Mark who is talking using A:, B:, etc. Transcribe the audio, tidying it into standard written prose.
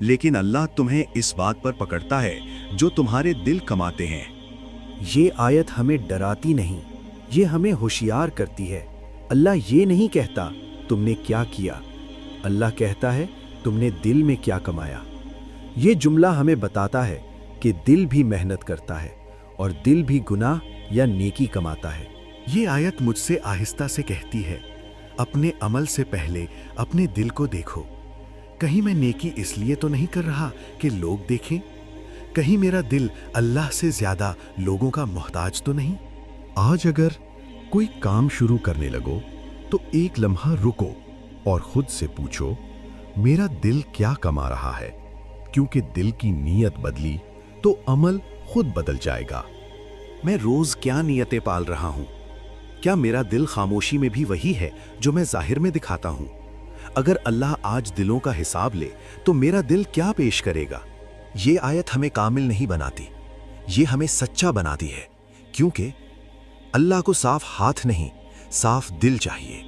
A: लेकिन अल्लाह तुम्हें इस बात पर पकड़ता है जो तुम्हारे दिल कमाते हैं।
B: ये आयत हमें डराती नहीं, ये हमें होशियार करती है। अल्लाह ये नहीं कहता तुमने क्या किया, अल्लाह कहता है तुमने दिल में क्या कमाया। ये जुमला हमें बताता है कि दिल भी मेहनत करता है और दिल भी गुनाह या नेकी कमाता है।
C: ये आयत मुझसे आहिस्ता से कहती है, अपने अमल से पहले अपने दिल को देखो। कहीं मैं नेकी इसलिए तो नहीं कर रहा कि लोग देखें? कहीं मेरा दिल अल्लाह से ज्यादा लोगों का मोहताज तो नहीं? आज अगर कोई काम शुरू करने लगो तो एक लम्हा रुको और खुद से पूछो, मेरा दिल क्या कमा रहा है? क्योंकि दिल की नीयत बदली तो अमल खुद बदल जाएगा। मैं रोज क्या नीयतें पाल रहा हूं? क्या मेरा दिल खामोशी में भी वही है जो मैं जाहिर में दिखाता हूं? अगर अल्लाह आज दिलों का हिसाब ले तो मेरा दिल क्या पेश करेगा?
D: ये आयत हमें कामिल नहीं बनाती, ये हमें सच्चा बनाती है, क्योंकि अल्लाह को साफ हाथ नहीं, साफ दिल चाहिए।